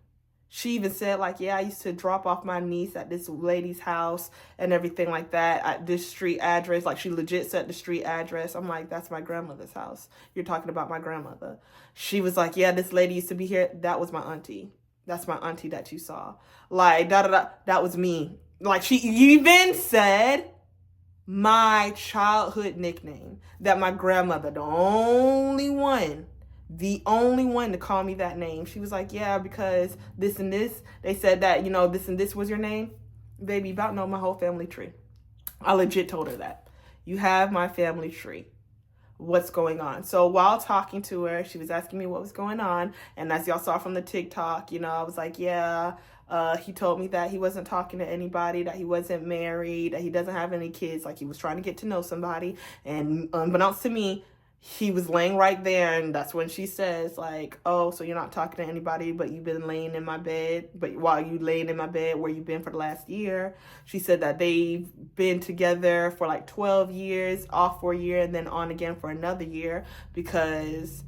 She even said, like, yeah, I used to drop off my niece at this lady's house and everything like that, at this street address. Like, she legit said the street address. I'm like, that's my grandmother's house. You're talking about my grandmother. She was like, yeah, this lady used to be here. That was my auntie. That's my auntie that you saw. Like, da-da-da. That was me. Like, she even said my childhood nickname. That my grandmother, the only one to call me that name. She was like, yeah, because this and this, they said that, you know, this and this was your name. Baby, you about know my whole family tree. I legit told her that. You have my family tree. What's going on? So while talking to her, she was asking me what was going on. And as y'all saw from the TikTok, you know, I was like, yeah, he told me that he wasn't talking to anybody, that he wasn't married, that he doesn't have any kids. Like, he was trying to get to know somebody. And unbeknownst to me, he was laying right there, and that's when she says, like, oh, so you're not talking to anybody, but you've been laying in my bed. But while you laying in my bed, where you been for the last year? She said that they've been together for like 12 years, off for a year, and then on again for another year, because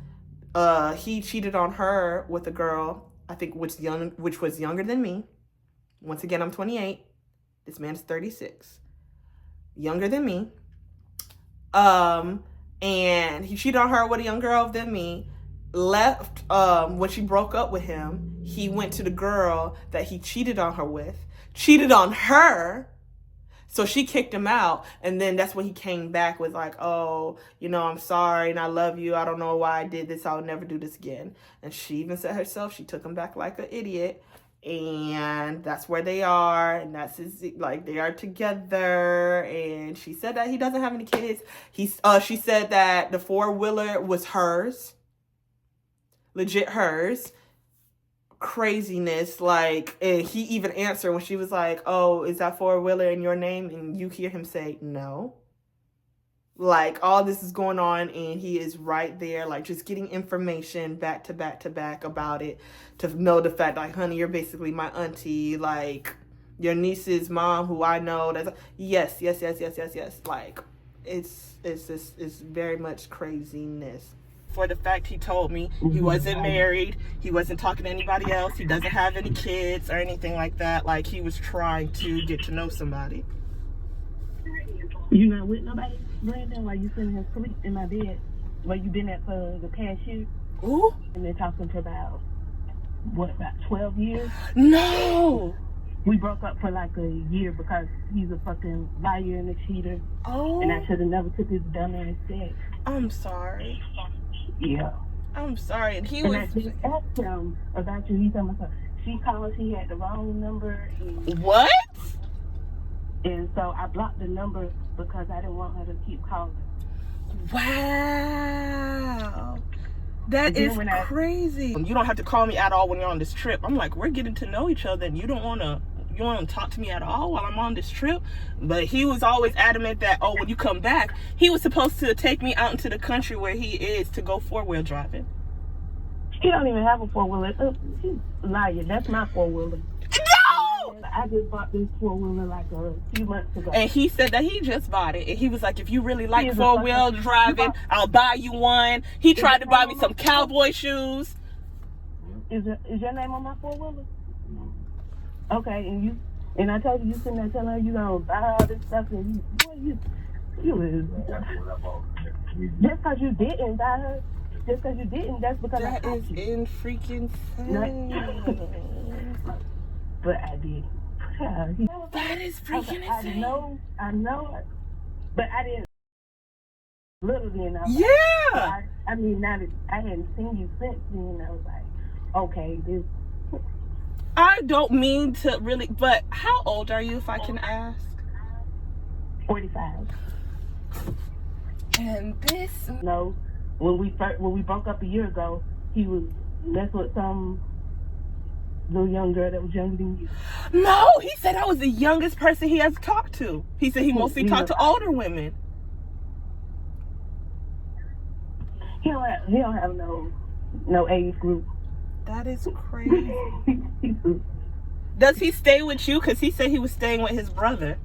he cheated on her with a girl, I think, which was younger than me. Once again, I'm 28. This man's 36. Younger than me. And he cheated on her with a young girl than me. Left, when she broke up with him, he went to the girl that he cheated on her with. Cheated on her. So she kicked him out. And then that's when he came back with like, oh, you know, I'm sorry and I love you. I don't know why I did this. I'll never do this again. And she even said herself, she took him back like an idiot. And that's where they are, and that's his, like, they are together. And she said that he doesn't have any kids. She said that the 4-wheeler was hers, legit hers. Craziness. Like, and he even answered when she was like, oh, is that 4-wheeler in your name? And you hear him say no. Like, all this is going on, and he is right there, like, just getting information back to back to back about it, to know the fact, like, honey, you're basically my auntie, like, your niece's mom, who I know, that's, yes. Like, it's very much craziness. For the fact he told me he wasn't married, he wasn't talking to anybody else, he doesn't have any kids or anything like that. Like, he was trying to get to know somebody. You not with nobody, Brandon, while you sitting here asleep in my bed, where you been at for the past year? Ooh. And they're talking for about 12 years? No! We broke up for like a year because he's a fucking liar and a cheater. Oh. And I should have never took his dumb ass sex. I'm sorry. Yeah. I'm sorry. And I just asked him about you. He told me, she called, she had the wrong number. What? And so I blocked the number because I didn't want her to keep calling. Wow. That is crazy. You don't have to call me at all when you're on this trip. I'm like, we're getting to know each other, and you don't want to talk to me at all while I'm on this trip. But he was always adamant that, oh, when you come back, he was supposed to take me out into the country where he is to go 4-wheel driving. He don't even have a 4-wheeler. He's lying. That's my 4-wheeler. No! I just bought this 4-wheeler like a few months ago. And he said that he just bought it. And he was like, if you really like 4-wheel driving, I'll buy you one. He tried to buy me some cowboy shoes. Is your name on my 4-wheeler? Okay, and I told you sitting there telling her you gonna buy all this stuff, and you is. Just because you didn't buy her, just because you didn't, that's because I That caught is you. in freaking insane. But I did. That is freaking I insane. know it. But I didn't. Little then, I was Yeah. like, I mean, now that I hadn't seen you since then, I was like, okay, this. I don't mean to really, but how old are you, if I can ask? 45. And this. No, when we broke up a year ago, he was messing with some little young girl that was younger than you. No, he said I was the youngest person he has talked to. He said he mostly talked to older women. He don't have no age group. That is crazy. Does he stay with you? Because he said he was staying with his brother.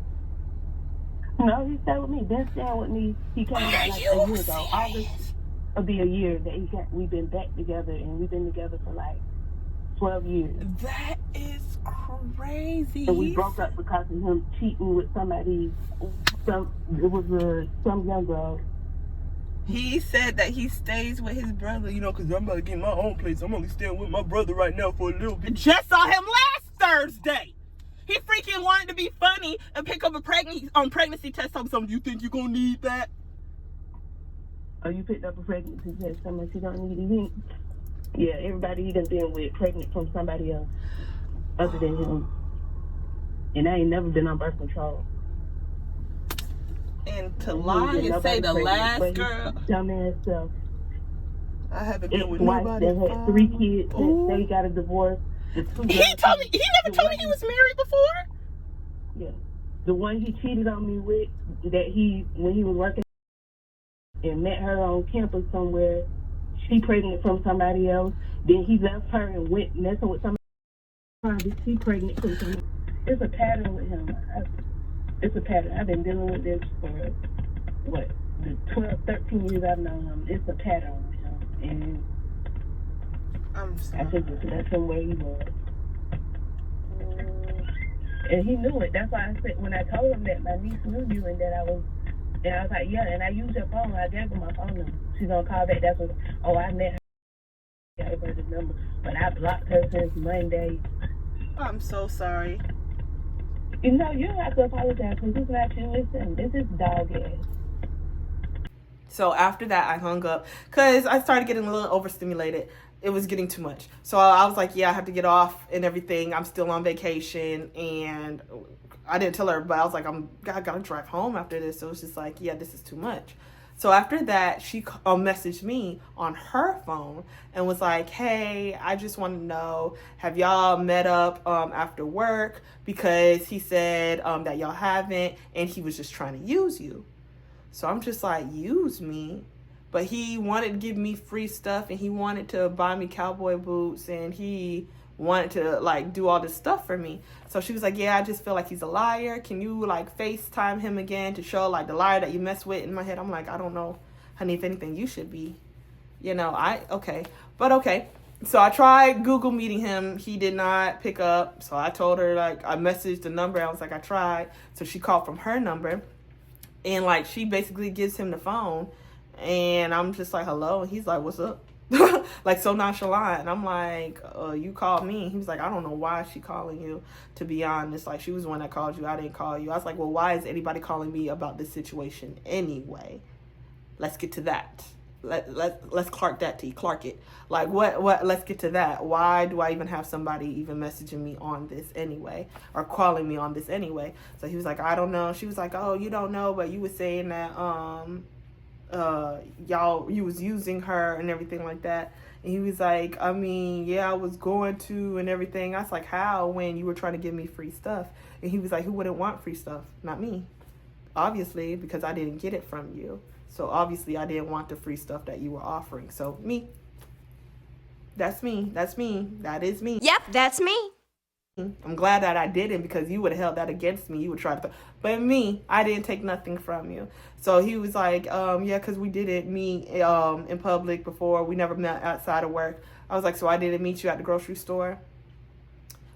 No, he stayed with me. Been staying with me. He came back like a year ago. August will be a year that we've been back together, and we've been together for like 12 years. That is crazy. And we broke up because of him cheating with somebody. Some young girl. He said that he stays with his brother, because I'm about to get my own place. I'm only staying with my brother right now for a little bit. Just saw him last Thursday. He freaking wanted to be funny and pick up a pregnancy test. Something. You think you're going to need that? Oh, you picked up a pregnancy test. Someone you don't need it. Yeah, everybody he done been with pregnant from somebody else other than him. And I ain't never been on birth control. And to lie and say the last girl. Dumbass self. I haven't been with nobody. That had 3 kids. They got a divorce. He never told me he was married before. Yeah. The one he cheated on me with, when he was working and met her on campus somewhere, she pregnant from somebody else. Then he left her and went messing with somebody. She pregnant from somebody. It's a pattern with him. It's a pattern. I've been dealing with this for, the 12, 13 years I've known him. It's a pattern with him. And I think that's him where he was. And he knew it. That's why I said, when I told him that my niece knew you and that I was like, yeah, and I used your phone. I gave her my phone number. She's going to call back. That's what, I met her. I gave her the number. But I blocked her since Monday. I'm so sorry. You don't have to apologize because it's not you. Listen, this is dog ass. So after that, I hung up because I started getting a little overstimulated. It was getting too much. So I was like, yeah, I have to get off and everything. I'm still on vacation. And I didn't tell her, but I was like, I got to drive home after this. So it was just like, yeah, this is too much. So after that, she messaged me on her phone and was like, hey, I just want to know, have y'all met up after work? Because he said that y'all haven't, and he was just trying to use you. So I'm just like, use me? But he wanted to give me free stuff, and he wanted to buy me cowboy boots, and he wanted to do all this stuff for me. So she was like, yeah, I just feel like he's a liar. Can you FaceTime him again to show the liar that you mess with? In my head, I'm like, I don't know, honey, if anything, you should be, okay. But okay. So I tried Google meeting him. He did not pick up. So I told her, I messaged the number. I was like, I tried. So she called from her number, and she basically gives him the phone, and I'm just like, hello. And he's like, what's up? So nonchalant. And I'm like, you called me. He was like, I don't know why she calling you, to be honest. She was the one that called you. I didn't call you. I was like, well, why is anybody calling me about this situation anyway? Let's get to that. Let's Clark that T. Clark it. What let's get to that. Why do I even have somebody even messaging me on this anyway, or calling me on this anyway? So he was like, I don't know. She was like, oh, you don't know, but you were saying that you was using her and everything like that. And he was like, I mean, yeah, I was going to and everything. I was like, how, when you were trying to give me free stuff? And he was like, who wouldn't want free stuff? Not me, obviously, because I didn't get it from you. So obviously I didn't want the free stuff that you were offering. So me, that's me. That is me. Yep, that's me. I'm glad that I didn't, because you would have held that against me. You would try to, but me, I didn't take nothing from you. So he was like, yeah, because we didn't meet in public before. We never met outside of work. I was like, so I didn't meet you at the grocery store?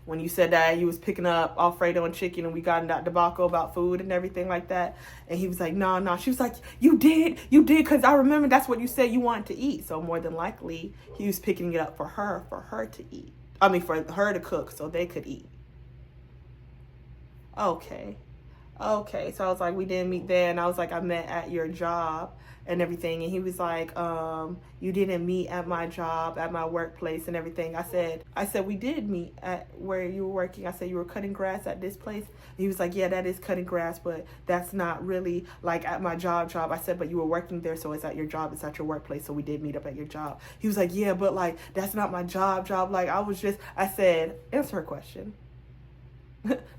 when you said that you was picking up Alfredo and chicken and we got in that debacle about food and everything like that. And he was like, no. She was like, you did, because I remember that's what you said you wanted to eat. So more than likely, he was picking it up for her to eat. I mean, for her to cook so they could eat. Okay. So I was like, we didn't meet there. And I was like, I met at your job and everything. And he was like, you didn't meet at my job, at my workplace and everything. I said, we did meet at where you were working. I said, you were cutting grass at this place. And he was like, yeah, that is cutting grass, but that's not really like at my job. I said, but you were working there, so it's at your job, it's at your workplace, so we did meet up at your job. He was like, yeah, but like, that's not my job. Like, I said, answer her question.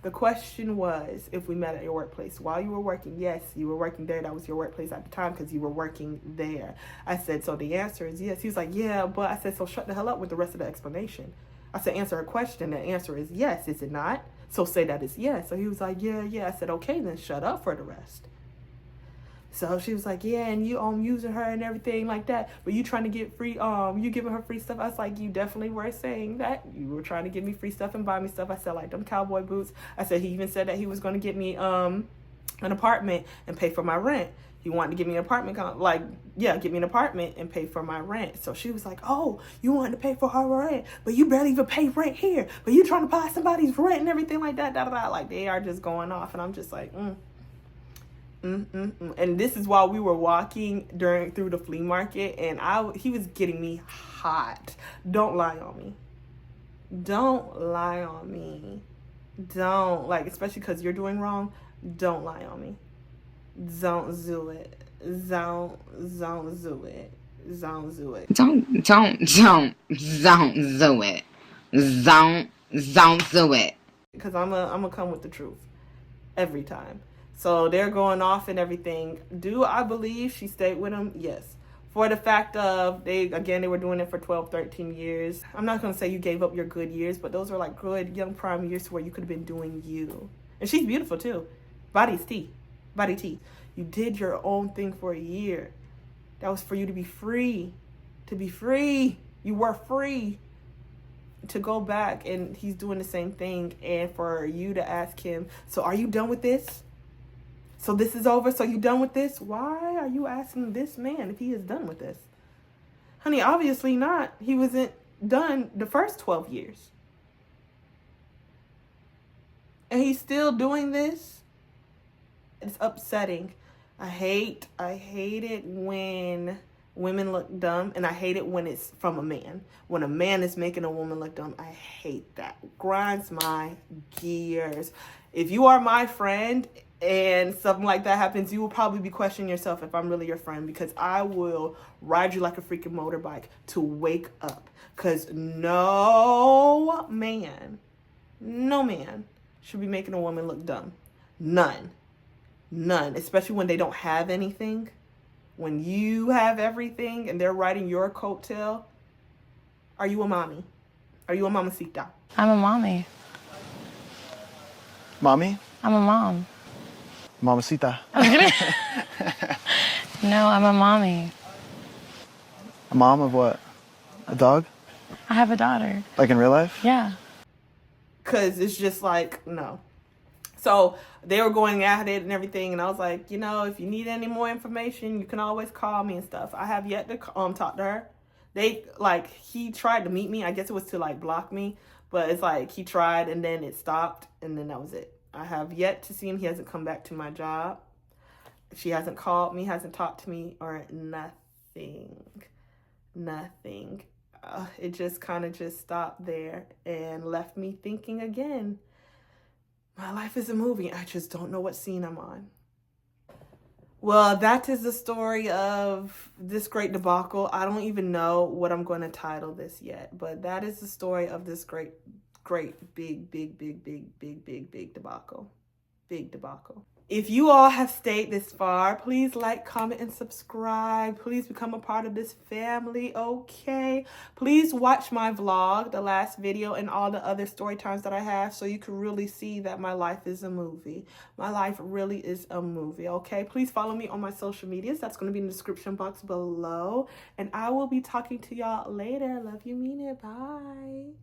The question was if we met at your workplace while you were working. Yes, you were working there. That was your workplace at the time because you were working there. I said, so the answer is yes. He was like, yeah, but I said, so shut the hell up with the rest of the explanation. I said, answer her question. The answer is yes, is it not? So say that it's yes. So he was like, yeah. I said, okay, then shut up for the rest. So she was like, yeah, and you using her and everything like that, but you trying to get free, you giving her free stuff. I was like, you definitely were saying that. You were trying to give me free stuff and buy me stuff. I said, like, them cowboy boots. I said, he even said that he was going to get me an apartment and pay for my rent. He wanted to give me an apartment, get me an apartment and pay for my rent. So she was like, oh, you wanted to pay for her rent, but you barely even pay rent here, but you trying to buy somebody's rent and everything like that, Like, they are just going off, and I'm just like, And this is while we were walking through the flea market, and he was getting me hot. Don't lie on me. Don't, like, especially because you're doing wrong. Don't lie on me. Don't do it. Don't do it. Don't do it. Don't do it. Don't do it. Because I'm gonna come with the truth every time. So they're going off and everything. Do I believe she stayed with him? Yes. For the fact of, they were doing it for 12, 13 years. I'm not going to say you gave up your good years, but those were like good young prime years where you could have been doing you. And she's beautiful too. Body tea. You did your own thing for a year. That was for you to be free. You were free to go back, and he's doing the same thing. And for you to ask him, so are you done with this? So this is over, so you done with this? Why are you asking this man if he is done with this? Honey, obviously not. He wasn't done the first 12 years. And he's still doing this? It's upsetting. I hate it when women look dumb, and I hate it when it's from a man. When a man is making a woman look dumb, I hate that. Grinds my gears. If you are my friend and something like that happens, you will probably be questioning yourself if I'm really your friend, because I will ride you like a freaking motorbike to wake up. Because no man should be making a woman look dumb. None. Especially when they don't have anything. When you have everything and they're riding your coattail. Are you a mommy? Are you a mamacita? I'm a mommy. Mommy? I'm a mom. Mamacita. No, I'm a mommy. A mom of what? A dog? I have a daughter. Like in real life? Yeah. Because it's just like, no. So they were going at it and everything, and I was like, if you need any more information, you can always call me and stuff. I have yet to talk to her. He tried to meet me. I guess it was to block me, but it's like he tried and then it stopped, and then that was it. I have yet to see him. He hasn't come back to my job. She hasn't called me, hasn't talked to me, or nothing. It just kind of just stopped there and left me thinking again. My life is a movie. I just don't know what scene I'm on. Well, that is the story of this great debacle. I don't even know what I'm going to title this yet, but that is the story of this great, big debacle. Big debacle. If you all have stayed this far, please like, comment, and subscribe. Please become a part of this family, okay? Please watch my vlog, the last video, and all the other story times that I have, so you can really see that my life is a movie. My life really is a movie, okay? Please follow me on my social medias. That's going to be in the description box below. And I will be talking to y'all later. Love you, mean it. Bye.